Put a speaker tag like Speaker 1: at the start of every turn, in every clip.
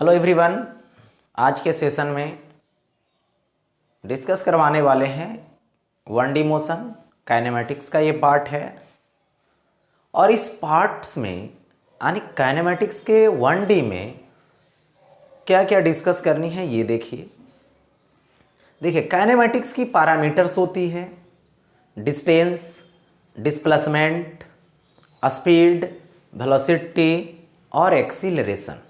Speaker 1: Hello everyone, आज के session में डिस्कस करवाने वाले हैं 1D मोशन काइनेमेटिक्स का ये पार्ट है। और इस पार्ट्स में यानी काइनेमेटिक्स के 1D में क्या क्या डिस्कस करनी है ये देखिए। काइनेमेटिक्स की पैरामीटर्स होती है डिस्टेंस, डिस्प्लेसमेंट, स्पीड, वेलोसिटी और एक्सीलरेशन,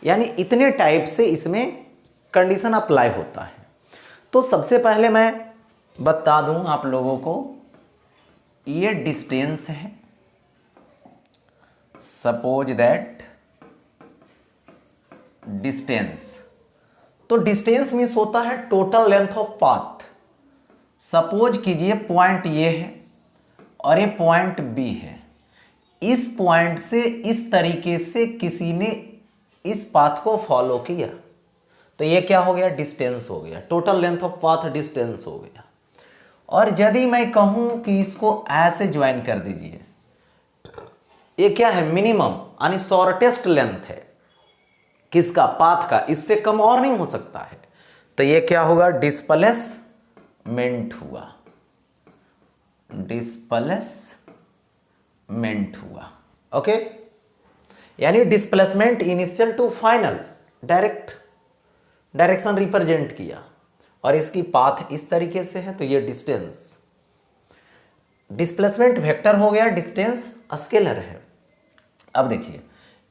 Speaker 1: यानी इतने टाइप से इसमें कंडीशन अप्लाई होता है। तो सबसे पहले मैं बता दूं आप लोगों को, ये डिस्टेंस है। सपोज दैट डिस्टेंस, तो डिस्टेंस मीन्स होता है total length of path. Suppose कीजिए पॉइंट ये है और ये पॉइंट बी है। इस पॉइंट से इस तरीके से किसी ने इस पाथ को फॉलो किया तो ये क्या हो गया, डिस्टेंस हो गया, total length of path distance हो गया। और यदि मैं कहूं कि इसको ऐसे ज्वाइन कर दीजिए, ये क्या है, मिनिमम यानी शॉर्टेस्ट लेंथ है किसका, पाथ का, इससे कम और नहीं हो सकता है। तो ये क्या होगा, डिस्प्लेसमेंट हुआ, डिस्प्लेसमेंट हुआ। ओके, यानी displacement initial to final direction represent किया और इसकी पाथ इस तरीके से है तो ये डिस्टेंस। डिस्प्लेसमेंट वेक्टर हो गया, डिस्टेंस स्केलर है। अब देखिए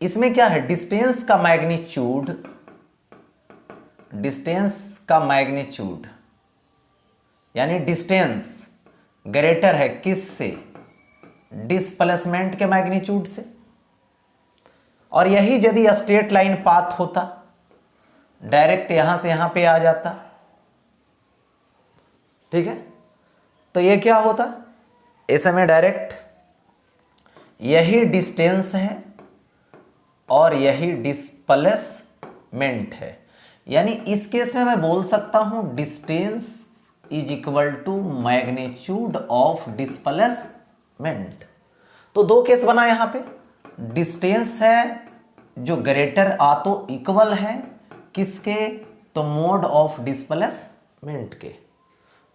Speaker 1: इसमें क्या है, डिस्टेंस का मैग्नीट्यूड यानी डिस्टेंस ग्रेटर है किससे, डिस्प्लेसमेंट के मैग्नीट्यूड से। और यही यदि स्ट्रेट लाइन पाथ होता, डायरेक्ट यहां से यहां पे आ जाता, ठीक है, तो ये क्या होता, इस समय डायरेक्ट यही डिस्टेंस है और यही डिस्प्लेसमेंट है। यानी इस केस में मैं बोल सकता हूं distance is equal to magnitude of displacement. तो दो केस बना यहां पे, डिस्टेंस है जो ग्रेटर तो इक्वल है किसके, तो मोड ऑफ डिस्प्लेसमेंट के,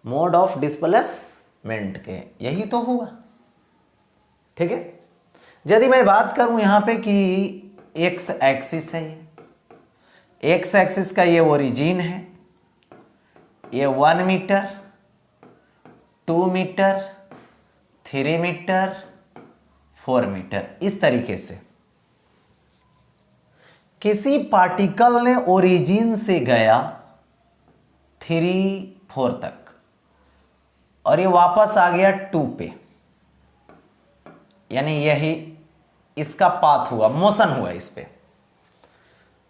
Speaker 1: मोड ऑफ डिस्प्लेसमेंट के, यही तो हुआ। ठीक है, यदि मैं बात करूं यहां पे कि एक्स एक्सिस है, एक्स एक्सिस का ये ओरिजिन है, ये 1 मीटर, 2 मीटर, 3 मीटर, 4 मीटर, इस तरीके से किसी पार्टिकल ने ओरिजिन से गया 3, 4 तक और ये वापस आ गया 2 पे, यानी यही इसका पाथ हुआ, मोशन हुआ इस पे।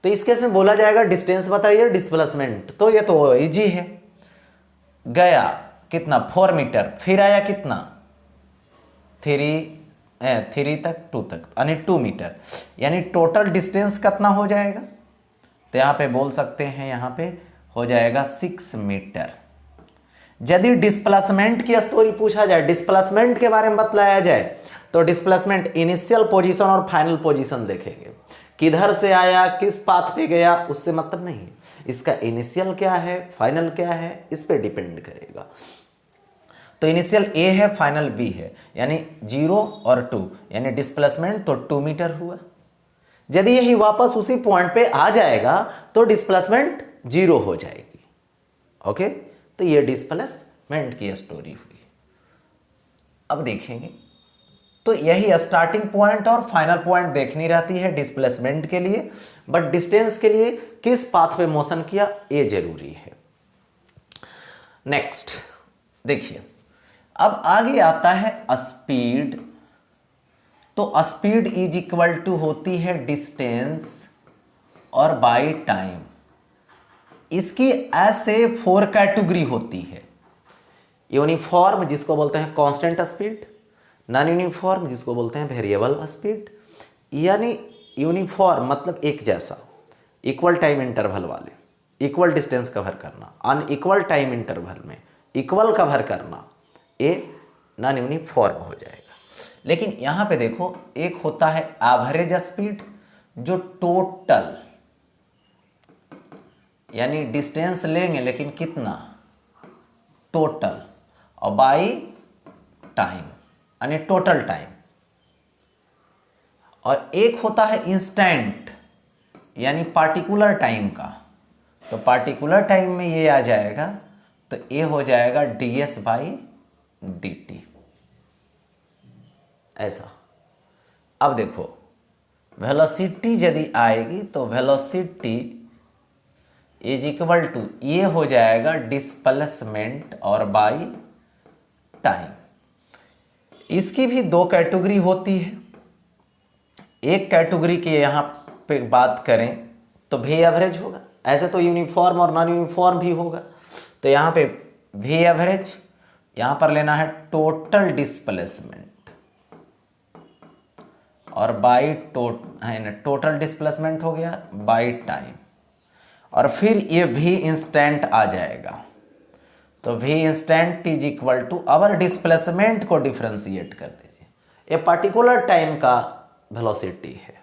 Speaker 1: तो इस केस में बोला जाएगा डिस्टेंस बताइए, डिस्प्लेसमेंट। तो ये तो इजी है, गया कितना 4 मीटर, फिर आया कितना 3 तक, 2 तक, यानी 2 मीटर, यानी टोटल डिस्टेंस कितना हो जाएगा, तो यहां पे बोल सकते हैं, यहां पे हो जाएगा 6 मीटर। यदि डिस्प्लेसमेंट की स्टोरी पूछा जाए, डिस्प्लेसमेंट के बारे में बतलाया जाए, तो डिस्प्लेसमेंट इनिशियल पोजीशन और फाइनल पोजीशन देखेंगे, किधर से आया, किस पाथ पे गया, उससे मतलब नहीं है, इसका इनिशियल क्या है, फाइनल क्या है, इस पे डिपेंड करेगा। तो इनिशियल ए है, फाइनल बी है, यानी 0 और 2, यानी डिस्प्लेसमेंट तो 2 मीटर हुआ। यदि यही वापस उसी पॉइंट पे आ जाएगा तो डिस्प्लेसमेंट 0 हो जाएगी। ओके, तो ये डिस्प्लेसमेंट की स्टोरी हुई। अब देखेंगे तो यही स्टार्टिंग पॉइंट और फाइनल पॉइंट देखनी रहती है डिस्प्लेसमेंट के लिए, बट डिस्टेंस के लिए किस पाथ पे मोशन किया ये जरूरी है। नेक्स्ट देखिए, अब आगे आता है स्पीड। तो स्पीड इज इक्वल टू होती है डिस्टेंस और बाय टाइम। इसकी ऐसे 4 कैटेगरी होती है, यूनिफॉर्म जिसको बोलते हैं कांस्टेंट स्पीड, नॉन यूनिफॉर्म जिसको बोलते हैं वेरिएबल स्पीड, यानी यूनिफॉर्म मतलब एक जैसा, इक्वल टाइम इंटरवल वाले, इक्वल डिस्टेंस कवर करना, अनइक्वल टाइम इंटरवल में इक्वल कवर करना, ये नॉन यूनिफॉर्म हो जाएगा। लेकिन यहां पे देखो, एक होता है एवरेज स्पीड जो टोटल यानी डिस्टेंस लेंगे लेकिन कितना, टोटल, और बाई टाइम यानी टोटल टाइम। और एक होता है इंस्टेंट यानी पार्टिकुलर टाइम का, तो पार्टिकुलर टाइम में ये आ जाएगा, तो ये हो जाएगा ds बाई dt, ऐसा। अब देखो वेलोसिटी यदि आएगी तो वेलोसिटी इज इक्वल टू ये हो जाएगा डिस्प्लेसमेंट और बाई टाइम। इसकी भी दो कैटेगरी होती है। एक कैटेगरी की यहाँ पे बात करें तो वी एवरेज होगा, ऐसे तो यूनिफॉर्म और नॉन यूनिफॉर्म भी होगा। तो यहाँ पे वी एवरेज, यहाँ पर लेना है टोटल डिस्प्लेसमेंट और बाई टोटल डिस्प्लेसमेंट हो गया बाई टाइम, और फिर ये वी इंस्टेंट आ जाएगा। तो v instant is equal to our displacement को डिफ्रेंशिएट कर दीजिए, ये पर्टिकुलर टाइम का वेलोसिटी है,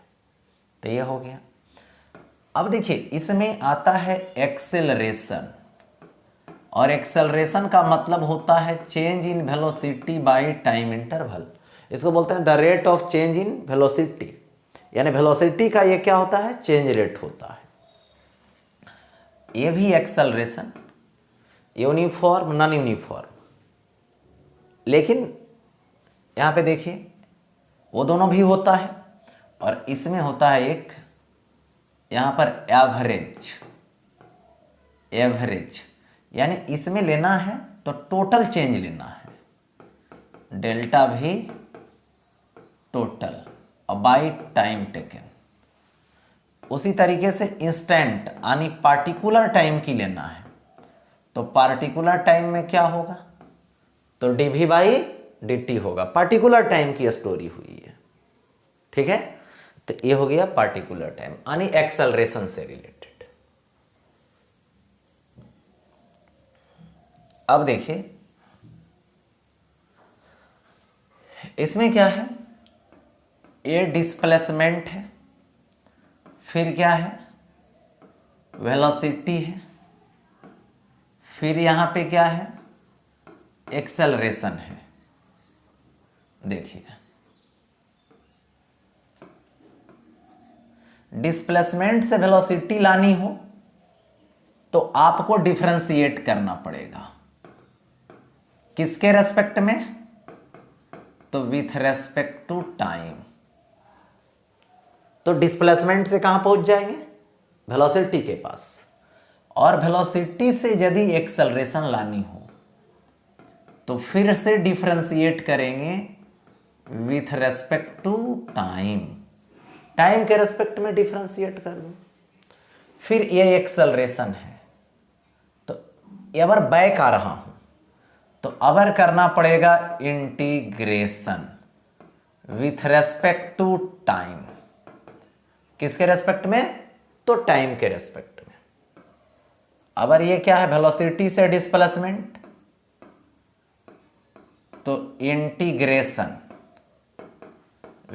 Speaker 1: तो ये हो गया। अब देखिए इसमें आता है एक्सेलरेशन, और एक्सेलरेशन का मतलब होता है change in velocity by time interval. इसको बोलते हैं the rate of change in velocity, यानी वेलोसिटी का ये क्या होता है, चेंज रेट होता है। ये भी एक्सेलरेशन, यूनिफॉर्म नॉन यूनिफॉर्म, लेकिन यहाँ पे देखिए वो दोनों भी होता है, और इसमें होता है एक यहाँ पर एवरेज, एवरेज यानी इसमें लेना है तो टोटल चेंज लेना है, डेल्टा भी टोटल और बाई टाइम टेकन। उसी तरीके से इंस्टेंट यानी पार्टिकुलर टाइम की लेना है, तो पार्टिकुलर टाइम में क्या होगा, तो dv बाई dt होगा, पार्टिकुलर टाइम की स्टोरी हुई है, ठीक है। तो ये हो गया पार्टिकुलर टाइम यानी एक्सेलरेशन से रिलेटेड। अब देखिए इसमें क्या है, ये डिस्प्लेसमेंट है, फिर क्या है, वेलोसिटी है, फिर यहां पे क्या है, एक्सेलरेशन है। देखिए डिस्प्लेसमेंट से वेलोसिटी लानी हो तो आपको डिफरेंशिएट करना पड़ेगा, किसके रेस्पेक्ट में, तो विथ रेस्पेक्ट टू टाइम। तो डिस्प्लेसमेंट से कहां पहुंच जाएंगे, वेलोसिटी के पास, और वेलोसिटी से यदि एक्सेलरेशन लानी हो तो फिर से डिफरेंशिएट करेंगे with respect to time, time के रेस्पेक्ट में डिफरेंशिएट कर दो। फिर ये एक्सेलरेशन है, तो अगर बैक आ रहा हूं तो अबर करना पड़ेगा integration with respect to time, किसके रेस्पेक्ट में, तो टाइम के रेस्पेक्ट में। अबर ये क्या है, वेलोसिटी से डिस्प्लेसमेंट, तो integration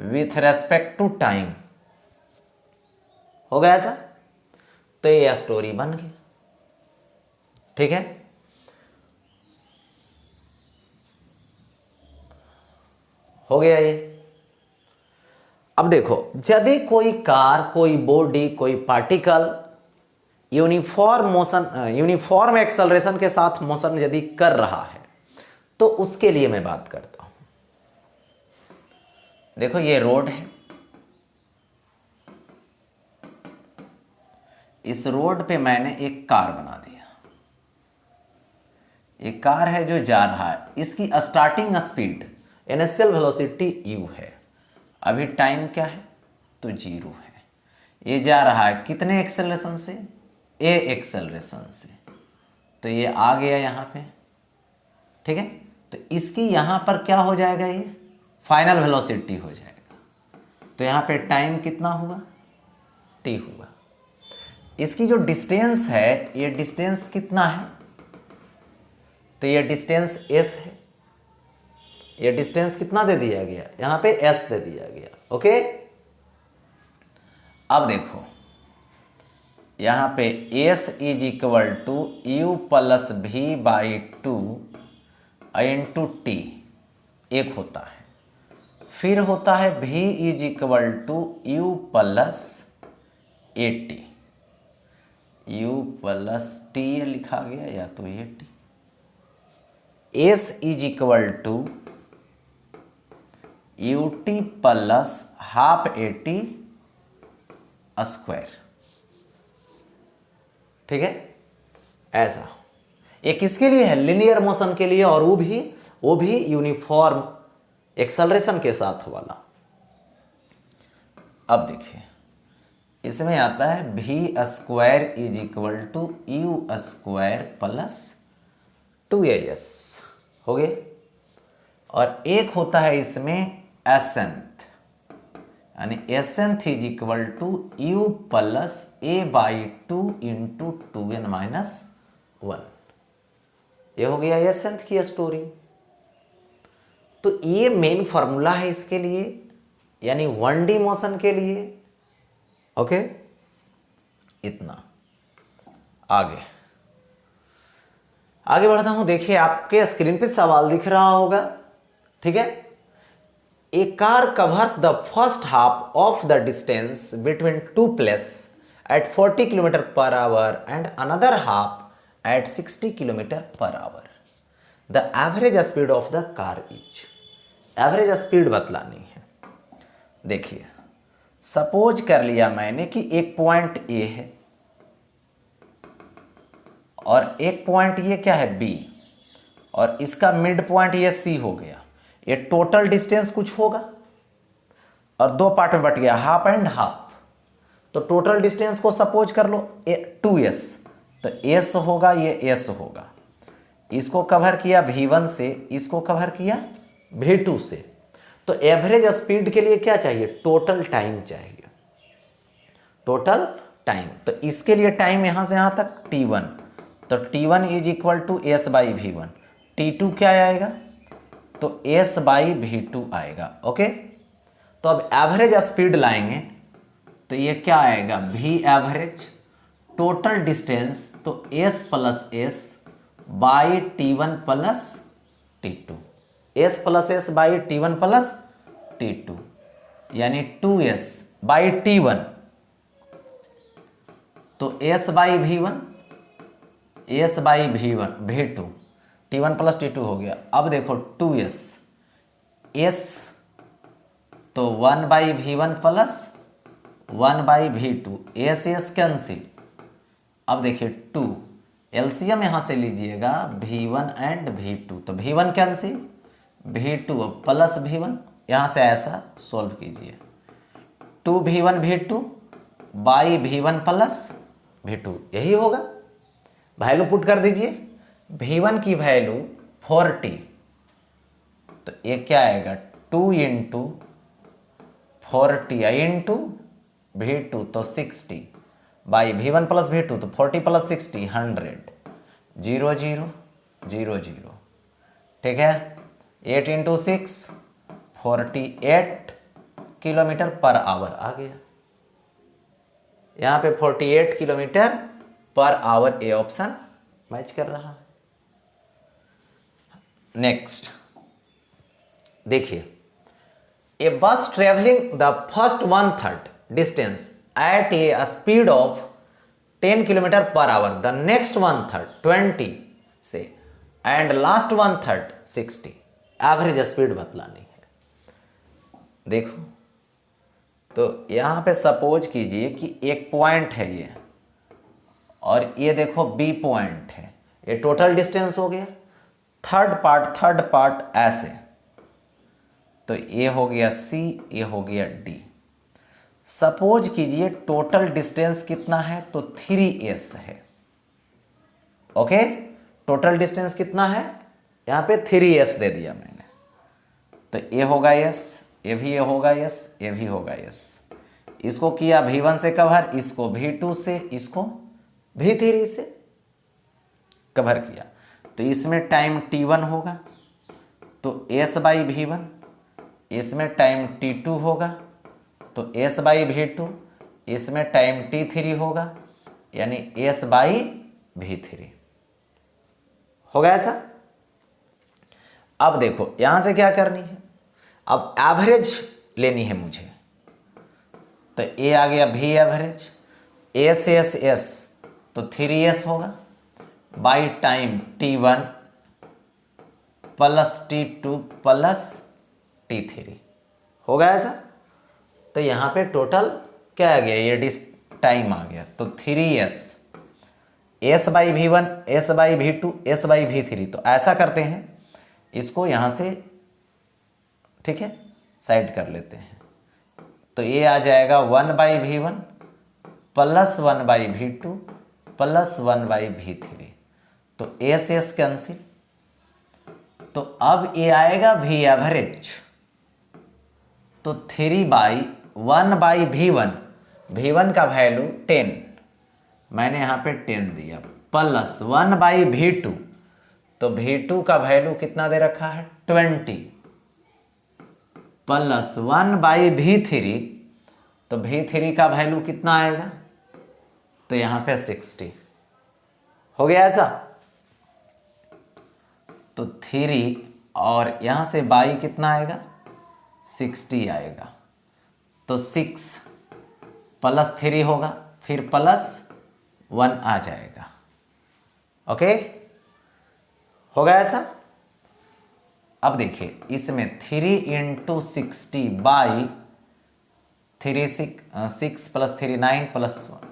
Speaker 1: with respect to time हो गया ऐसा। तो ये स्टोरी बन गई, ठीक है। हो गया ये। अब देखो यदि कोई कार, कोई बॉडी, कोई particle uniform motion, uniform acceleration के साथ मोशन यदि कर रहा है तो उसके लिए मैं बात करता हूं। देखो ये रोड है, इस रोड पे मैंने एक कार बना दिया, एक कार है जो जा रहा है, इसकी starting speed initial velocity u है, अभी टाइम क्या है, तो 0 है। ये जा रहा है कितने एक्सेलरेशन से, a एक्सेलरेशन से, तो ये आ गया यहाँ पे, ठीक है। तो इसकी यहाँ पर क्या हो जाएगा, ये फाइनल वेलोसिटी हो जाएगा। तो यहाँ पे टाइम कितना हुआ, t हुआ। इसकी जो डिस्टेंस है, ये डिस्टेंस कितना है, तो ये डिस्टेंस s है, ये डिस्टेंस कितना दे दिया गया, यहां पे s दे दिया गया, ओके। अब देखो यहाँ पे s is equal to you plus v by two into t एक होता है, फिर होता है v is equal to you plus a t, u plus t ये लिखा गया या तो ये t, s is equal to u t plus half a t square. ठीक है, ऐसा ये किसके लिए है? लिनियर मोशन के लिए, और वो भी यूनिफॉर्म एक्सेलरेशन के साथ वाला। अब देखिए इसमें आता है v square is equal to u square plus 2as हो गए, और एक होता है इसमें एसेंथ, यानी S nth is equal to you plus A by two into 2n minus 1। ये हो गया एसेंथ की स्टोरी। तो ये मेन फॉर्मूला है इसके लिए, यानी 1D मोशन के लिए। ओके, इतना। आगे बढ़ता हूं। देखिए आपके स्क्रीन पे सवाल दिख रहा होगा। ठीक है, a car covers the first half of the distance between two place at 40 kilometre per hour and another half at 60 kilometre per hour. The average speed of the car is, average speed बतलानी है। देखिए suppose कर लिया मैंने कि एक point A है और एक पॉइंट ये क्या है बी, और इसका मिड पॉइंट ये सी हो गया। ये टोटल डिस्टेंस कुछ होगा और दो पार्ट में बट गया, हाफ एंड हाफ। तो टोटल डिस्टेंस को सपोज कर लो 2s, तो s होगा, ये s होगा। इसको कवर किया v1 से, इसको कवर किया v2 से। तो एवरेज स्पीड के लिए क्या चाहिए? टोटल टाइम चाहिए, टोटल टाइम। तो इसके लिए टाइम यहां से यहां तक t1, तो t1 is equal to s by v1। t2 क्या आएगा? तो s बाई v2 आएगा। ओके, तो अब एवरेज स्पीड लाएंगे तो ये क्या आएगा? v एवरेज टोटल डिस्टेंस, तो s plus s by t1 plus t2, s plus s by t1 plus t2, यानी 2s बाई t1, तो s by v1, s by v2, t1 plus t2 हो गया। अब देखो 2s, s तो 1 by v1 plus 1 by v2, s cancel. अब देखिए 2 LCM यहां से लीजिएगा v1 एंड v2, तो v1 cancel, v2 plus v1, यहां से ऐसा सॉल्व कीजिए। 2v1 v2 by v1 plus v2, यही होगा। वैल्यू पुट कर दीजिए, v1 की वैल्यू 40, तो ये क्या आएगा? 2 इंटू 40 इंटू v2, तो 60 बाई v1 प्लस v2, तो 40 प्लस 60 100, 0 0 0 0। ठीक है, 8 इंटू 6 48 किलोमीटर पर आवर आ गया। यहां पे 48 kilometre per our A option match कर रहा है। नेक्स्ट देखिए, a bus travelling the first 1/3 distance at a speed of 10 kilometre per hour, the next 1/3 20 से एंड लास्ट 1/3 60। एवरेज स्पीड बतलानी है। देखो तो यहां पे सपोज कीजिए कि एक पॉइंट है ये, और ये देखो बी पॉइंट है, ये टोटल डिस्टेंस हो गया। थर्ड पार्ट ऐसे, तो ये हो गया सी, ये हो गया डी। सपोज कीजिए टोटल डिस्टेंस कितना है? तो 3s है। ओके, टोटल डिस्टेंस कितना है? यहां पे 3s दे दिया मैंने, तो ये होगा s, ये भी ये होगा s, ये भी होगा s। इसको किया v1 से कवर, इसको v2 से, इसको v3 से कवर किया, तो इसमें टाइम t1 होगा, तो s बाई v1, इसमें टाइम t2 होगा, तो s बाई v2, इसमें टाइम t3 होगा, यानी एस बाई भी थ्री। हो गया ऐसा। अब देखो यहां से क्या करनी है, अब एवरेज लेनी है मुझे, तो ए आ गया भी एवरेज, एस एस एस तो 3s होगा by time t1 plus t2 plus t3। होगा ऐसा। तो यहाँ पे टोटल क्या आ गया, ये टाइम आ गया, तो 3s s by v one, s by v two, s by v three. तो ऐसा करते हैं, इसको यहाँ से ठीक है साइड कर लेते हैं, तो ये आ जाएगा 1 by v one plus 1 by v two plus 1 by v three. तो एस एस कैंसिल, तो अब ये आएगा वी एवरेज, तो 3/1/v1, v1 का वैल्यू 10, मैंने यहाँ पे 10 दिया, प्लस 1/v2, तो v2 का वैल्यू कितना दे रखा है 20, प्लस 1/v3, तो v3 का वैल्यू कितना आएगा, तो यहाँ पे 60। हो गया ऐसा। तो 3 और यहाँ से बाई कितना आएगा 60 आएगा, तो 6 प्लस 3 होगा, फिर प्लस 1 आ जाएगा। ओके, हो गया ऐसा। अब देखिए इसमें 3 इंटू 60 बाई 6 प्लस 3 9 प्लस 1,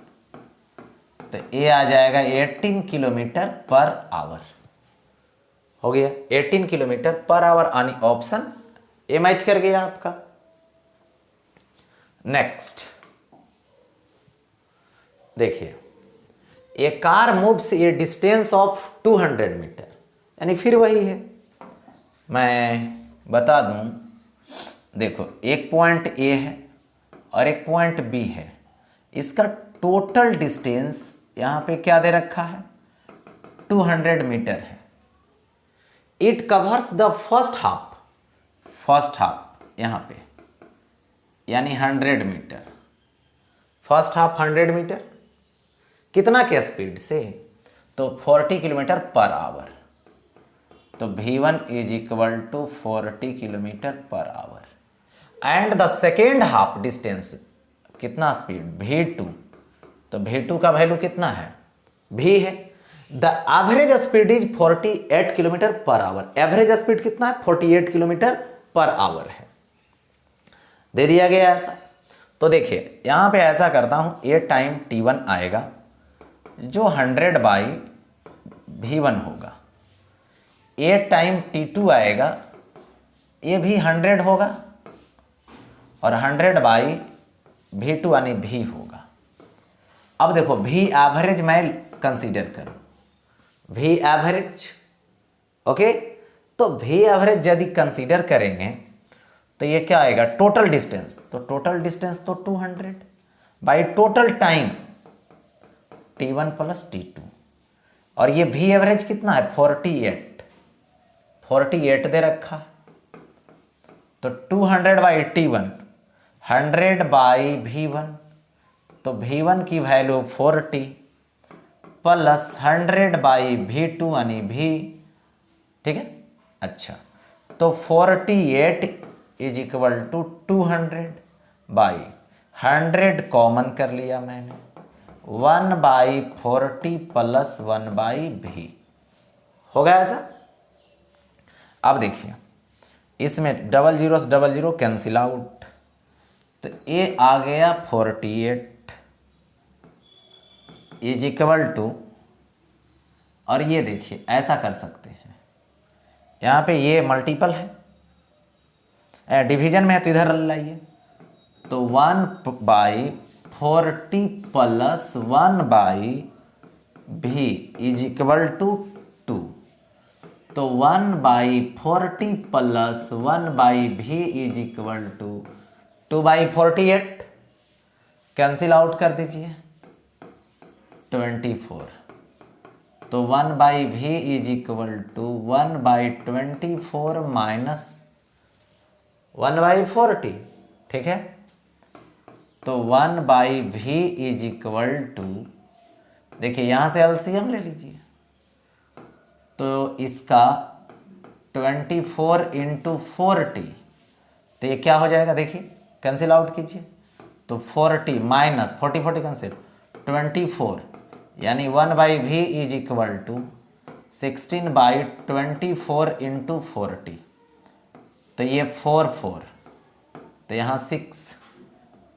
Speaker 1: तो ये आ जाएगा 18 किलोमीटर पर आवर। हो गया 18 किलोमीटर पर आवर, आनी ऑप्शन ए मैच कर गया आपका। नेक्स्ट देखिए, a car moves a distance of 200 metre, यानी फिर वही है, मैं बता दूं, देखो एक पॉइंट ए है और एक पॉइंट बी है, इसका टोटल डिस्टेंस यहां पे क्या दे रखा है 200 मीटर है। It covers the first half यहां पे, यानी 100 मीटर, फर्स्ट हाफ 100 मीटर, कितना के स्पीड से, तो 40 किलोमीटर पर आवर, तो v1 is equal to 40 kilometre per hour. And the second half distance कितना स्पीड v2, तो v2 का वैल्यू कितना है v है, the average speed is 48 kilometre per hour, average speed कितना है 48 किलोमीटर पर आवर है, दे दिया गया ऐसा। तो देखिए यहां पे ऐसा करता हूं, ये टाइम t1 आएगा जो 100 बाई v1 होगा, ये टाइम t2 आएगा, ये भी 100 होगा और 100 बाई v2 यानी v होगा। अब देखो v एवरेज मैं कंसीडर करूं, v एवरेज, ओके, तो v एवरेज यदि कंसीडर करेंगे तो ये क्या आएगा टोटल डिस्टेंस, तो टोटल डिस्टेंस तो 200 by total time t1 plus t2, और ये v एवरेज कितना है 48 दे रखा है, तो 200 बाई t1 100 बाई v1, तो v1 की वैल्यू 40 प्लस 100 बाई v2 यानी v, ठीक है। अच्छा, तो 48 is equal to 200 by 100 common कर लिया मैंने, 1 बाई 40 प्लस 1 बाई v। हो गया ऐसा। अब देखिए इसमें 00 कैंसिल आउट, तो ये आ गया 48 इज इक्वल टू, और ये देखिए ऐसा कर सकते हैं, यहाँ पे ये मल्टीपल है, डिवीजन में है तो इधर लाइए, तो 1 by 40 plus 1 by v is equal to 2, तो 1 by 40 plus 1 by v is equal to 2 by 48, cancel out कर दीजिए 24, तो 1 by v is equal to 1 by 24 minus 1 by 40, ठीक है। तो 1 by v is equal to देखिए यहाँ से एलसीएम ले लीजिए, तो इसका 24 इंटू 40, तो ये क्या हो जाएगा देखिए, कैंसिल आउट कीजिए, तो 40 माइनस 40 कैंसिल 24, यानी 1/v is equal to 16/24 into 40, तो ये 4 तो यहाँ 6,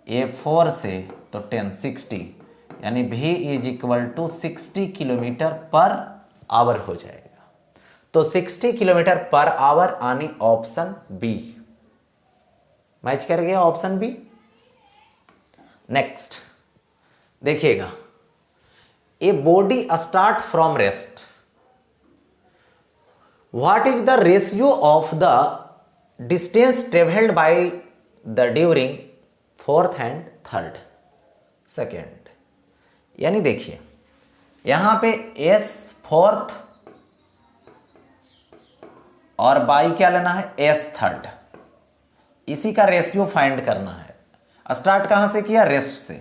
Speaker 1: ये 4 से तो 10 60, यानी v is equal to 60 kilometre per hour हो जाएगा। तो 60 किलोमीटर पर आवर आनी ऑप्शन बी, मैच कर गया ऑप्शन बी। नेक्स्ट देखिएगा, a body start from rest, what is the ratio of the distance travelled by the during fourth and third second. यानी देखिए यहां पे एस फोर्थ और by क्या लेना है, एस थर्ड, इसी का रेशियो फाइंड करना है। स्टार्ट कहां से किया, रेस्ट से,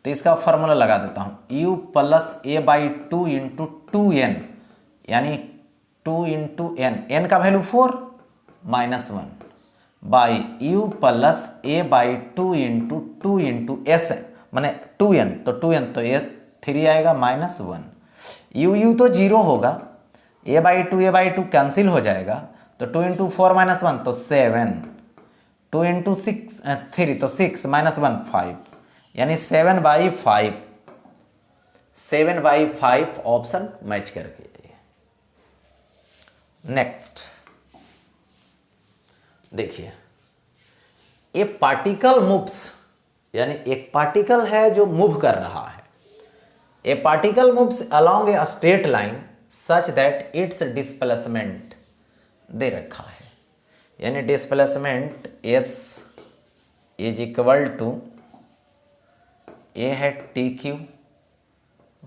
Speaker 1: तो इसका फॉर्मूला लगा देता हूं, u plus A by 2 into 2n, यानी 2 इंटू एन, एन का value 4 minus 1 by u plus A by 2 into 2 into S, मैंने 2n, तो 2n तो ये 3 आएगा माइनस 1, u तो 0 होगा, a बाई 2 कैंसिल हो जाएगा, तो 2 इंटू 4 माइनस 1 तो 7, 2 इंटू 6 3 तो 6 माइनस 1 5, यानी 7/5, 7/5 ऑप्शन मैच करके। नेक्स्ट देखिए, ए पार्टिकल मूव्स, यानी एक पार्टिकल है जो मूव कर रहा है, a particle moves along a straight line such that its displacement दे रखा है, यानी displacement S is equal to A है T Q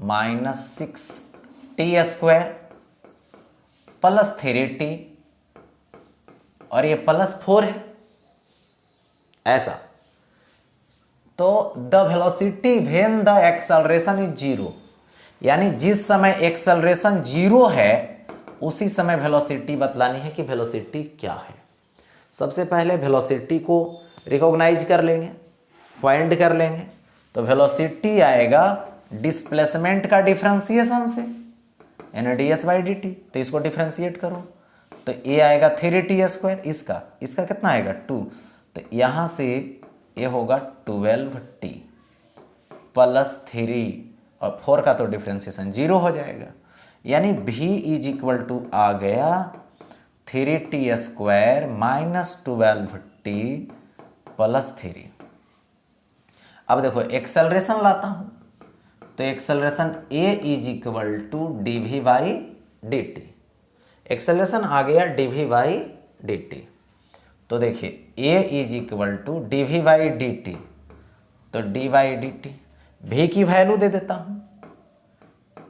Speaker 1: minus 6t² plus 3t, और ये प्लस 4 है, ऐसा। तो the velocity when the acceleration is 0, यानी जिस समय एक्सेलरेशन 0 है उसी समय वेलोसिटी बतलानी है कि वेलोसिटी क्या है। सबसे पहले वेलोसिटी को रिकॉग्नाइज कर लेंगे, फाइंड कर लेंगे, तो वेलोसिटी आएगा डिस्प्लेसमेंट का डिफरेंशिएशन से, यानी ds/dt, तो इसको डिफरेंशिएट करो तो ये आएगा 3t², इसका कितना आएगा 2, तो यहाँ से ये होगा 12t प्लस 3 और 4 का तो डिफरेंशिएशन 0 हो जाएगा, यानी v इज इक्वल टू आ गया 3t² माइनस 12t प्लस 3। अब देखो एक्सेलरेशन लाता हूं, तो acceleration a is equal to dv/dt, acceleration आ गया dv/dt, तो देखिए a is equal to dv/dt, तो d/dt, v की वैल्यू दे देता हूं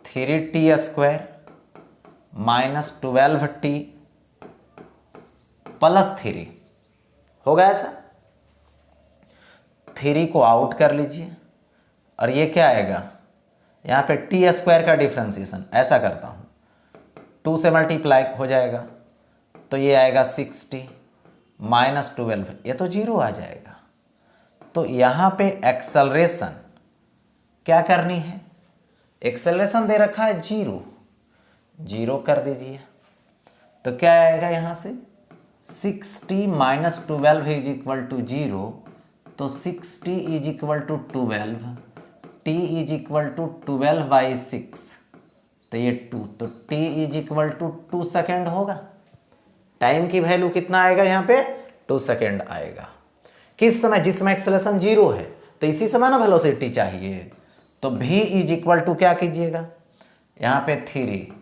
Speaker 1: 3t² माइनस 12t प्लस 3, होगा ऐसा, 3 को आउट कर लीजिए, और ये क्या आएगा, यहाँ पे t² का डिफरेंशिएशन, ऐसा करता हूँ 2 से मल्टीप्लाई हो जाएगा, तो ये आएगा 6t माइनस 12, ये तो 0 आ जाएगा। तो यहाँ पे एक्सेलरेशन क्या करनी है, एक्सेलरेशन दे रखा है 0 कर दीजिए, तो क्या आएगा यहाँ से 6t minus 12 is equal to 0, तो 6t is equal to 12, t is equal to 12/6, तो ये 2, तो t is equal to 2 second होगा। टाइम की वैल्यू कितना आएगा यहाँ पे 2 सेकेंड आएगा। किस समय, जिस समय एक्सेलरेशन 0 है, तो इसी समय ना वेलोसिटी चाहिए, तो v इज इक्वल टू क्या कीजिएगा, यहाँ पे 3,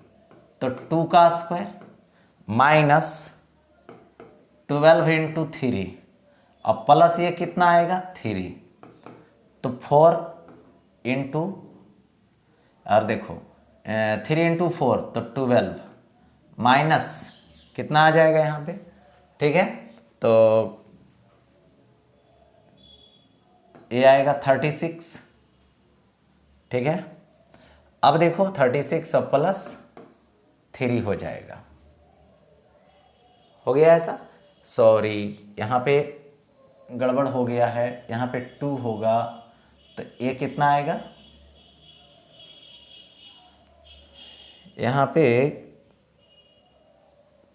Speaker 1: तो 2 का स्क्वायर माइनस 12 इंटू 3, और प्लस ये कितना आएगा 3, तो 4 इंटू, और देखो 3 इंटू 4 तो 12 माइनस कितना आ जाएगा यहाँ पे, ठीक है, तो ये आएगा 36, ठीक है। अब देखो 36 और प्लस 3 हो जाएगा, हो गया ऐसा। सॉरी, यहाँ पे गड़बड़ हो गया है, यहाँ पे 2 होगा तो ये कितना आएगा, यहाँ पे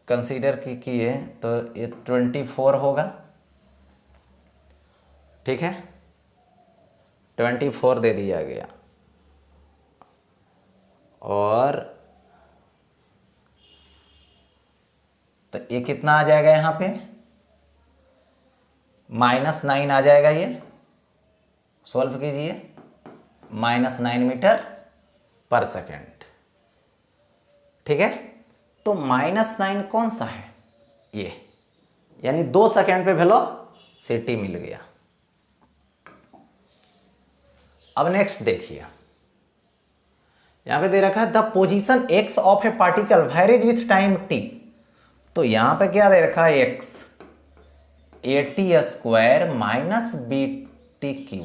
Speaker 1: कंसीडर किए तो ये 24 होगा, ठीक है, 24 दे दिया गया। और तो ये कितना आ जाएगा, यहाँ पे -9 आ जाएगा, ये सॉल्व कीजिए, -9 मीटर पर सेकेंड, ठीक है। तो -9 कौन सा है, ये, यानी 2 सेकेंड पे वेलोसिटी मिल गया। अब नेक्स्ट देखिए, यहां पे दे रखा है the position x of a particle varies with time t। तो यहां पे क्या दे रखा है, x at² minus BT³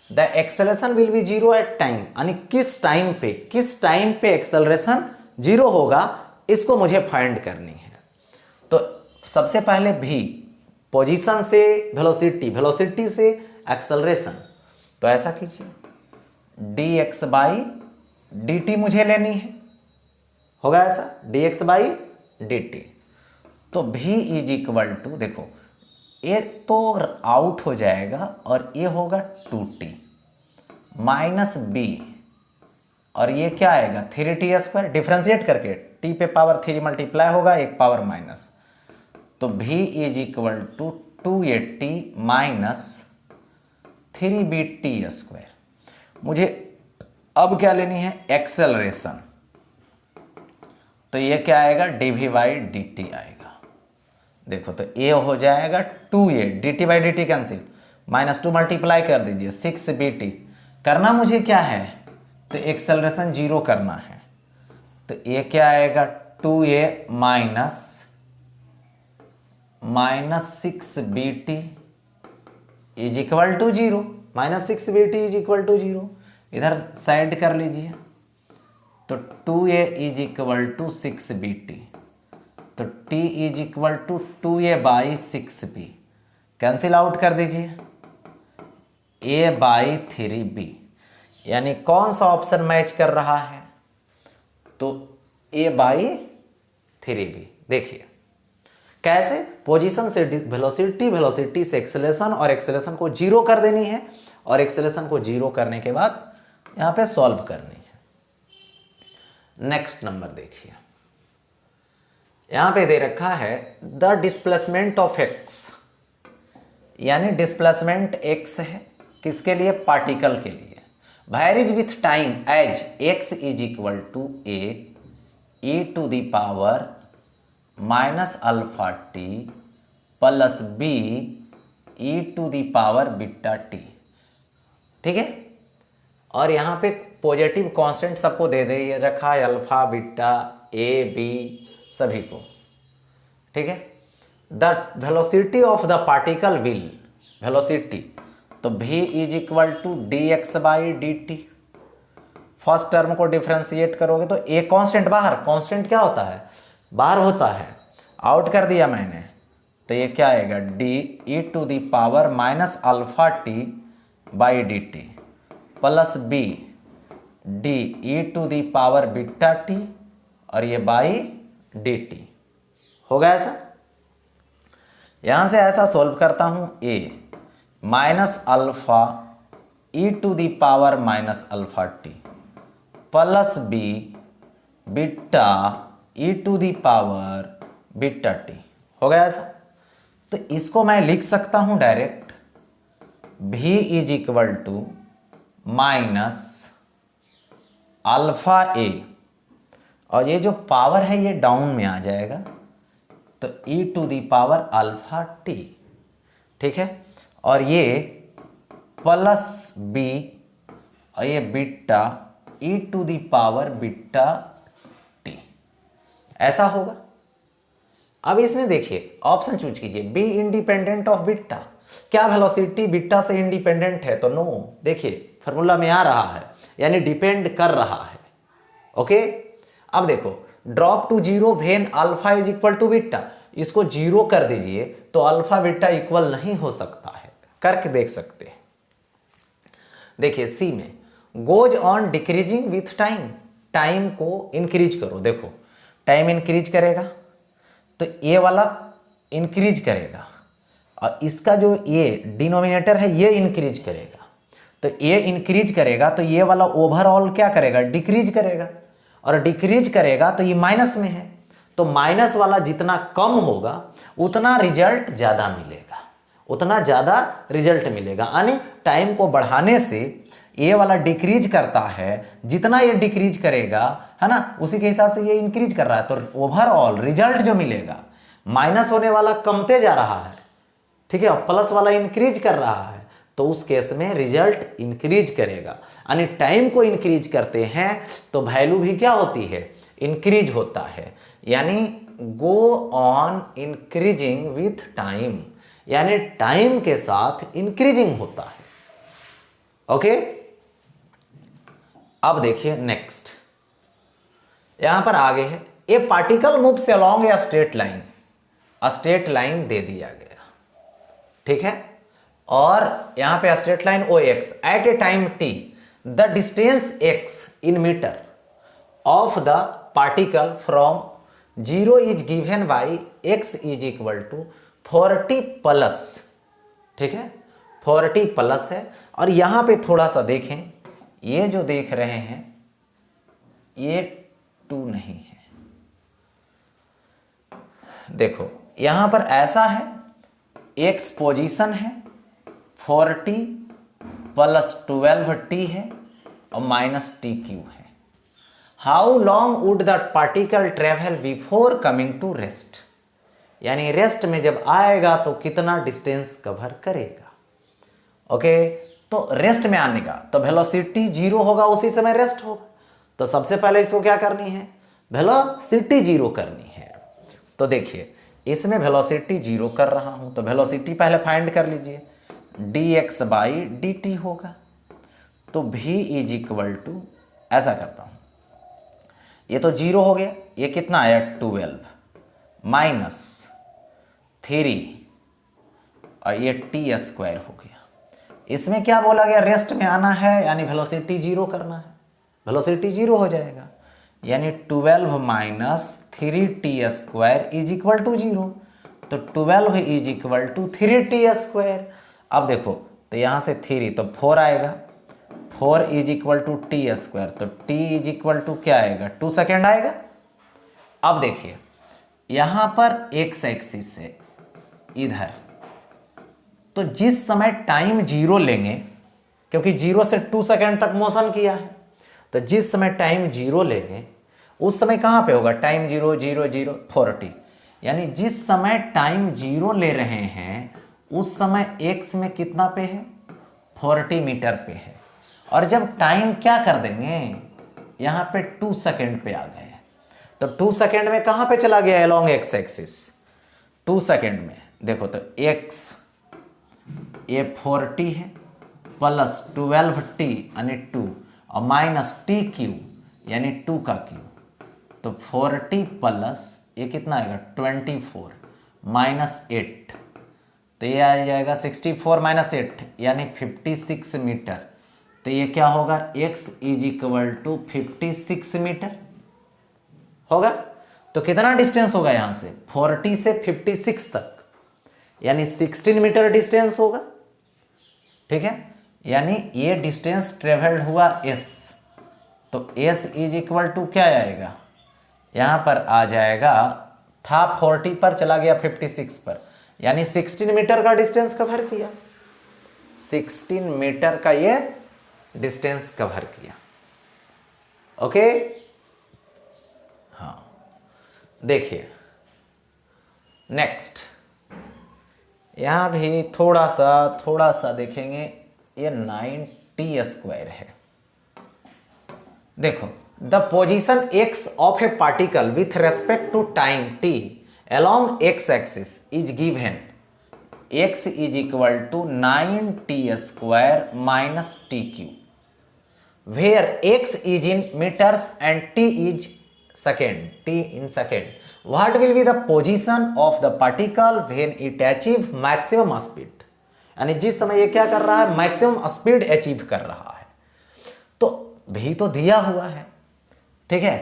Speaker 1: the acceleration will be 0 at time, यानी किस टाइम पे एक्सेलरेशन 0 होगा, इसको मुझे फाइंड करनी है। तो सबसे पहले भी पोजीशन से वेलोसिटी से एक्सेलरेशन, तो ऐसा कीजिए dx/dt मुझे लेनी है, होगा ऐसा dx/dt। तो v इज इक्वल टू, देखो ये तो आउट हो जाएगा और ये होगा 2t माइनस b, और ये क्या आएगा 3t², डिफ्रेंशिएट करके t पे पावर 3 मल्टीप्लाई होगा, एक पावर माइनस, तो v is equal to 280 minus 3bt²। मुझे अब क्या लेनी है, एक्सेलरेशन, तो ये क्या आएगा dv/dt आएगा। देखो तो ये हो जाएगा 2a, dt/dt कैंसिल, -2 मल्टीप्लाई कर दीजिए 6bt। करना मुझे क्या है, तो एक्सेलरेशन 0 करना है, तो ये क्या आएगा 2a minus 6bt is equal to 0, -6bt is equal to 0, इधर साइड कर लीजिए, तो 2a is equal to 6bt, तो t is equal to 2a/6b, cancel out कर दीजिए, a/3b, यानी कौन सा ऑप्शन मैच कर रहा है, तो a/3b। देखिए कैसे, पोजीशन से वेलोसिटी से एक्सेलरेशन, और एक्सेलरेशन को 0 कर देनी है, और एक्सेलरेशन को 0 करने के बाद यहां पे सॉल्व करनी है। नेक्स्ट नंबर देखिए, यहां पे दे रखा है द डिस्प्लेसमेंट ऑफ x, यानी डिस्प्लेसमेंट x है किसके लिए, पार्टिकल के लिए, varies with time as x is equal to a e⁻⁻ -αt plus b e⁻βt, ठीक है। और यहां पे पॉजिटिव कांस्टेंट सबको दे दे रखा है, अल्फा बीटा ए बी सभी को, ठीक है। The velocity of the particle will, velocity, तो v is equal to dx/dt। First term को डिफ्रेंशिएट करोगे तो ए कांस्टेंट बाहर, कांस्टेंट क्या होता है, बाहर होता है, आउट कर दिया मैंने, तो ये क्या आएगा d e⁻⁻ plus b de⁻βt, और ये dt होगा ऐसा। यहां से ऐसा सॉल्व करता हूं, a -α e⁻⁻t plus b beta e⁻βt हो गया ऐसा। तो इसको मैं लिख सकता हूं direct, v is equal to -α, और ये जो पावर है ये डाउन में आ जाएगा, तो e⁻⁻t, ठीक है, और ये प्लस b, और ये बीटा e⁻βt, ऐसा होगा। अब इसमें देखिए ऑप्शन चूज कीजिए, बी इंडिपेंडेंट ऑफ बीटा, क्या वेलोसिटी बीटा से इंडिपेंडेंट है, तो नो। देखिए फॉर्मूला में आ रहा है, यानी डिपेंड कर रहा है, ओके, अब देखो drop to zero when alpha is equal to beta, इसको जीरो कर दीजिए तो अल्फा बीटा इक्वल नहीं हो सकता है, करके देख सकते हैं। देखिए सी में goes on decreasing with time, time को इंक्रीज करो, देखो टाइम इंक्रीज करेगा तो ये वाला इंक्रीज करेगा और इसका जो ये डिनोमिनेटर है ये इंक्रीज करेगा, तो ये इंक्रीज करेगा तो ये वाला ओवरऑल क्या करेगा, डिक्रीज करेगा, और डिक्रीज करेगा तो ये माइनस में है, तो माइनस वाला जितना कम होगा उतना रिजल्ट ज़्यादा मिलेगा, उतना ज़्यादा रिजल्ट मिलेगा। यानी टाइम को बढ़ाने से ये वाला डिक्रीज करता है, जितना ये डिक्रीज करेगा है ना, उसी के हिसाब से ये इंक्रीज कर रहा है, तो ओवरऑल रिजल्ट जो मिलेगा, माइनस होने वाला कमते जा रहा है, ठीक है, और प्लस वाला इंक्रीज कर रहा है, तो उस केस में रिजल्ट इंक्रीज करेगा। यानी टाइम को इंक्रीज करते हैं तो वैल्यू भी क्या होती है, इंक्रीज होता है। यानी go on increasing with time, यानी टाइम के साथ इंक्रीजिंग होता है। ओके, अब देखिए नेक्स्ट, यहां पर आगे है a particle moves along a straight line, straight line दे दिया गया, ठीक है, और यहां पे straight line O X at a time T, the distance X in metre of the particle from zero is given by X is equal to 40 plus, ठीक है, 40 प्लस है। और यहां पे थोड़ा सा देखें, ये जो देख रहे हैं ये 2 नहीं है, देखो यहां पर ऐसा है, एक्स पोजीशन है, 40 प्लस 12t है और माइनस टी क्यू है। How long would that particle travel before coming to rest, यानी रेस्ट में जब आएगा तो कितना डिस्टेंस कवर करेगा। ओके, तो रेस्ट में आने का तो वेलोसिटी जीरो होगा, उसी समय रेस्ट होगा, तो सबसे पहले इसको क्या करनी है, वेलोसिटी जीरो करनी है। तो देखिए इसमें वेलोसिटी जीरो कर रहा हूं, तो वेलोसिटी पहले फाइंड कर लीजिए, dx बाई डी टी होगा, तो v इज इक्वल टू, ऐसा करता हूं, ये तो जीरो हो गया, ये कितना आया 12 माइनस 3 और ये टी स्क्वायर हो गया। इसमें क्या बोला गया, रेस्ट में आना है यानी वेलोसिटी जीरो करना है, वेलोसिटी जीरो हो जाएगा, यानी 12 minus 3t square is equal to zero, तो 12 is equal to 3t square. अब देखो तो यहाँ से 3 तो 4 आएगा, 4 is equal to T square, तो t इज इक्वल टू क्या आएगा, 2 सेकेंड आएगा। अब देखिए यहाँ पर एक्स एक्सिस से इधर, तो जिस समय टाइम जीरो लेंगे, क्योंकि 0 से 2 सेकेंड तक मोशन किया है, तो जिस समय टाइम जीरो लेंगे उस समय कहाँ पे होगा, टाइम 0 0 0 40, यानी जिस समय टाइम जीरो ले रहे हैं उस समय एक्स में कितना पे है, 40 मीटर पे है, और जब टाइम क्या कर देंगे, यहाँ पे 2 सेकेंड पे आ गए, तो 2 सेकेंड में कहाँ पे चला गया अलोंग एक्स एक्सिस, 2 सेकेंड में देखो तो एक्स ये 40 है प्लस 12t यानी 2 और माइनस टी क्यू यानी 2 का क्यू, तो 40 प्लस ये कितना आएगा 24 माइनस 8, तो ये आ जाएगा 64 माइनस 8 यानी 56 मीटर, तो ये क्या होगा, x is equal to 56 metre होगा। तो कितना डिस्टेंस होगा यहाँ से 40 से 56 तक, यानी 16 मीटर डिस्टेंस होगा, ठीक है, यानी ये डिस्टेंस ट्रेवल्ड हुआ s, तो s इज इक्वल टू क्या आएगा, यहाँ पर आ जाएगा, था 40 पर चला गया 56 पर, यानी 16 मीटर का डिस्टेंस कवर किया, 16 मीटर का ये डिस्टेंस कवर किया। ओके, हाँ देखिए नेक्स्ट, यहां भी थोड़ा सा देखेंगे, ये 9t स्क्वायर है। देखो the position x of a particle with respect to time t along x axis is given, x is equal to 9t square minus T cube. where x is in meters and t is second, t in second, what will be the position of the particle when it achieve maximum speed? यानी जिस समय ये क्या कर रहा है, maximum speed achieve कर रहा है। तो भी तो दिया हुआ है, ठीक है,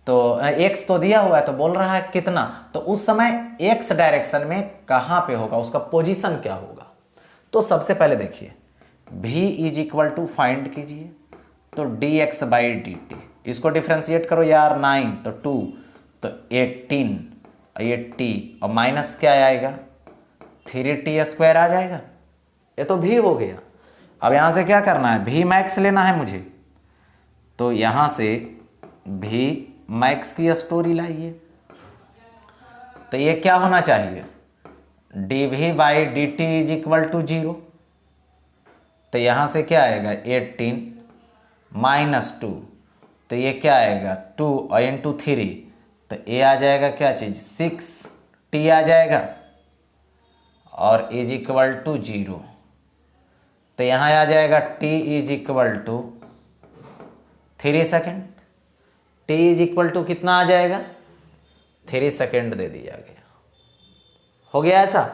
Speaker 1: तो x तो दिया हुआ है, तो बोल रहा है कितना, तो उस समय x डायरेक्शन में कहाँ पे होगा, उसका पोजीशन क्या होगा। तो सबसे पहले देखिए v is equal to find कीजिए, तो dx बाई डी टी, इसको डिफ्रेंशिएट करो यार, 9 तो 2 तो 18, ये t और माइनस क्या आएगा, 3t² आ जाएगा। ये तो v हो गया। अब यहाँ से क्या करना है, v मैक्स लेना है मुझे, तो यहाँ से v मैक्स की स्टोरी लाइए, तो ये क्या होना चाहिए, dv by D T is equal to 0, तो यहाँ से क्या आएगा 18 माइनस 2, तो ये क्या आएगा 2 और इंटू 3, तो ये आ जाएगा क्या चीज़ 6t आ जाएगा, और इज इक्वल टू 0, तो यहाँ आ जाएगा t is equal to 3 second, t is equal to कितना आ जाएगा 3 सेकेंड दे दिया गया, हो गया ऐसा,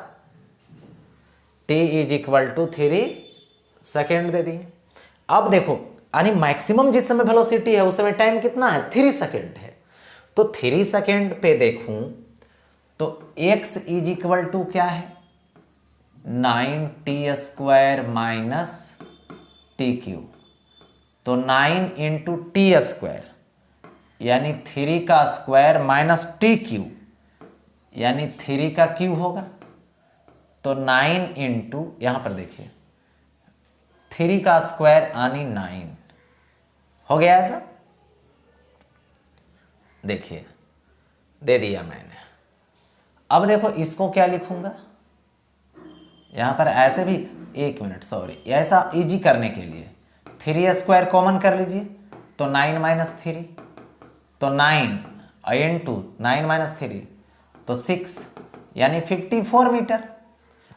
Speaker 1: t is equal to 3 second दे दिए। अब देखो यानी मैक्सिमम जिस समय वेलोसिटी है उस समय टाइम कितना है 3 सेकेंड है, तो 3 सेकेंड पे देखूं तो x इज इक्वल टू क्या है 9t² माइनस TQ, तो 9 इंटू t² यानी 3 का स्क्वायर माइनस TQ यानी 3 का क्यू होगा, तो 9 इंटू यहां पर देखिए 3 का स्क्वायर यानी 9, हो गया ऐसा, देखिए दे दिया मैंने। अब देखो इसको क्या लिखूंगा, यहां पर ऐसे भी, एक मिनट सॉरी, ऐसा इजी करने के लिए 3² कॉमन कर लीजिए, तो 9 माइनस 3, तो 9 इंटू 9 माइनस 3 तो 6 यानी 54 मीटर,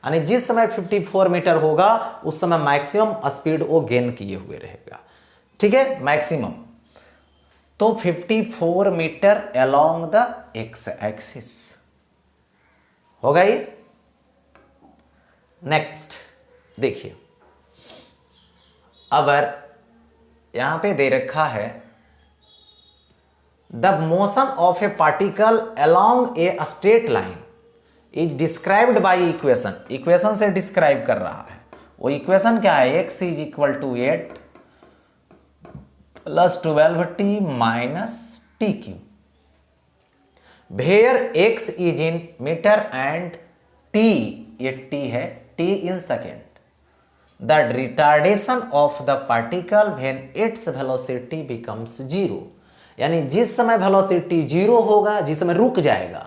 Speaker 1: यानी जिस समय 54 मीटर होगा उस समय मैक्सिमम स्पीड वो गेन किए हुए रहेगा, ठीक है, मैक्सिमम। तो 54 metre along the X axis होगा ये। नेक्स्ट देखिए, अगर यहां पे दे रखा है the motion of a particle along a straight line is described by equation, equation से डिस्क्राइब कर रहा है, वो इक्वेशन क्या है, x is equal to 8 plus 12t minus TQ, where x is in metre and t, ये t है, t in second, the retardation of the particle when its velocity becomes 0, यानी जिस समय वेलोसिटी 0 होगा, जिस समय रुक जाएगा,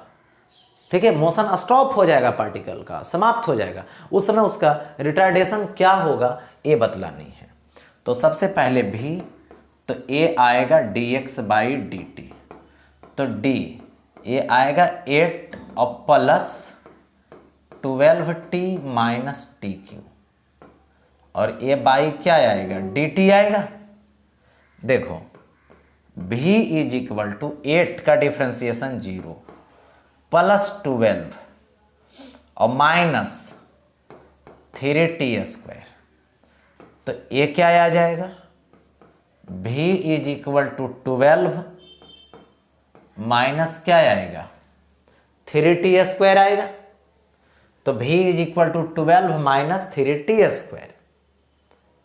Speaker 1: ठीक है, मोशन स्टॉप हो जाएगा, पार्टिकल का समाप्त हो जाएगा, उस समय उसका रिटार्डेशन क्या होगा ये बतलानी है। तो सबसे पहले भी तो ए आएगा dx बाई डी टी, तो d ये आएगा 8 और प्लस 12t माइनस TQ, और ये बाई क्या आएगा dt आएगा। देखो v इज इक्वल टू 8 का डिफ्रेंसिएशन 0 प्लस 12 और माइनस 3t², तो ये क्या आ जाएगा v is equal to 12 minus क्या आएगा 3t² आएगा, तो v is equal to 12 minus 3t²,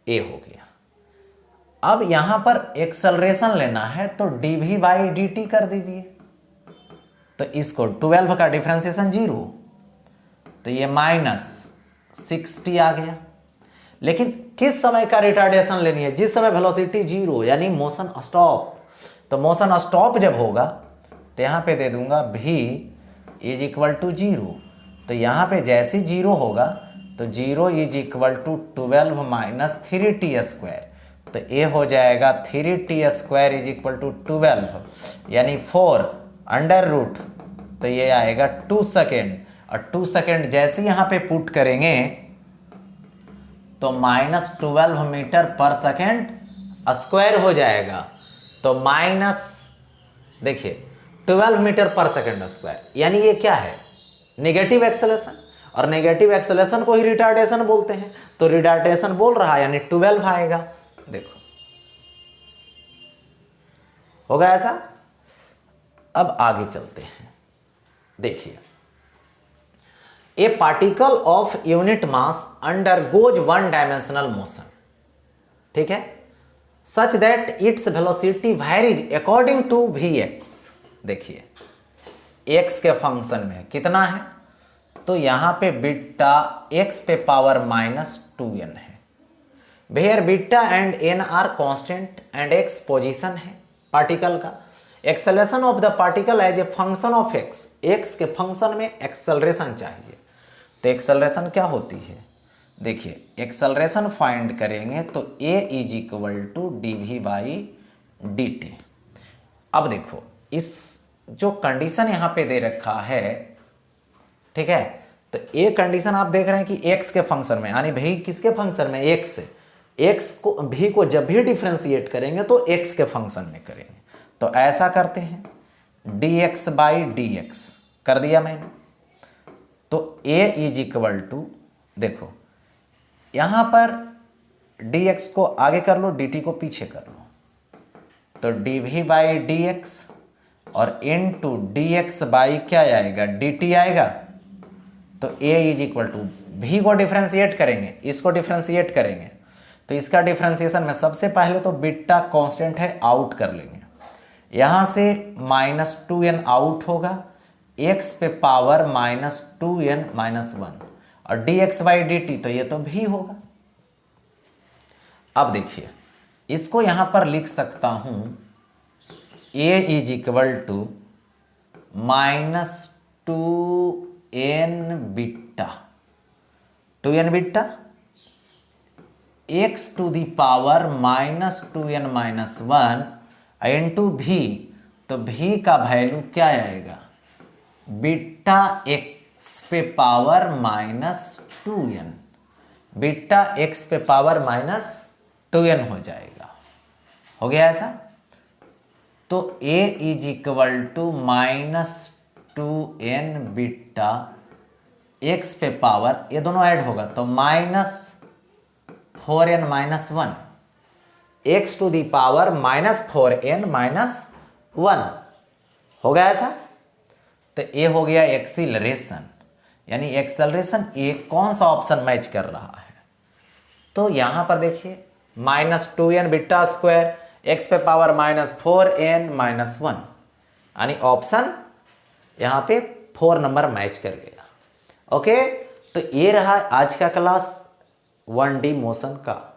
Speaker 1: ये हो गया। अब यहां पर एक्सेलरेशन लेना है तो dv बाई dt कर दीजिए, तो इसको 12 का डिफ्रेंसिएशन 0, तो ये माइनस 6t आ गया। लेकिन किस समय का रिटार्डेशन लेनी है, जिस समय वेलोसिटी 0 यानी मोशन स्टॉप, तो मोशन स्टॉप जब होगा तो यहाँ पे दे दूंगा v इज इक्वल टू 0, तो यहाँ पे जैसे 0 होगा तो 0 is equal to 12 minus 3t², तो ये हो जाएगा 3t² इज इक्वल टू 12 यानी 4 अंडर रूट, तो ये आएगा 2 सेकेंड, और 2 सेकेंड जैसे यहाँ पे पुट करेंगे तो माइनस 12 मीटर पर सेकेंड स्क्वायर हो जाएगा तो माइनस, देखिए 12 मीटर पर सेकेंड स्क्वायर, यानी ये क्या है, नेगेटिव एक्सेलरेशन, और नेगेटिव एक्सेलरेशन को ही रिटार्डेशन बोलते हैं, तो रिटार्डेशन बोल रहा है यानी 12 आएगा। देखो होगा ऐसा। अब आगे चलते हैं, देखिए a particle of unit mass undergoes one dimensional motion, ठीक है, such that its velocity varies according to V X. देखिए एक्स के फंक्शन में कितना है, तो यहां पे बीटा एक्स पे पावर -2n है, where beta and N are constant and X position है पार्टिकल का। Acceleration of the particle as a function of X, X के फंक्शन में एक्सेलरेशन चाहिए, तो एक्सेलरेशन क्या होती है, देखिए एक्सेलरेशन फाइंड करेंगे तो a is equal to dv/dt। अब देखो इस जो कंडीशन यहाँ पे दे रखा है, ठीक है, तो ये कंडीशन आप देख रहे हैं कि x के फंक्शन में, यानी भाई किसके फंक्शन में, x से, x को भी को जब भी डिफ्रेंशिएट करेंगे तो x के फंक्शन में करेंगे, तो ऐसा करते हैं dx/dx कर दिया मैंने, तो a इज इक्वल टू, देखो यहां पर dx को आगे कर लो, dt को पीछे कर लो, तो dv/dx और इनटू dx बाई क्या आएगा, dt आएगा, तो a इज इक्वल टू, भी को डिफ्रेंशिएट करेंगे, इसको डिफ्रेंशिएट करेंगे, तो इसका डिफ्रेंशिएशन में सबसे पहले तो बीटा कांस्टेंट है, आउट कर लेंगे, यहां से -2n आउट होगा, x पे पावर -2n - 1 और dx/dt, तो ये तो भी होगा। अब देखिए इसको यहां पर लिख सकता हूं a is equal to -2n beta, 2n beta x to the power -2n - 1 into भी, तो भी का वैल्यू क्या आएगा, बीटा x पे पावर -2n, बीटा x पे पावर -2n हो जाएगा, हो गया ऐसा। तो a is equal to -2n beta x पे पावर, ये दोनों ऐड होगा तो -4n - 1, x to the power -4n - 1 हो गया ऐसा। तो ये हो गया एक्सीलरेशन, यानी एक्सेलरेशन ये कौन सा ऑप्शन मैच कर रहा है, तो यहां पर देखिए -2n बीटा स्क्वायर, x पे पावर -4n - 1, यानी ऑप्शन यहां पे 4 नंबर मैच कर गया। ओके, तो ये रहा आज का क्लास 1D मोशन का।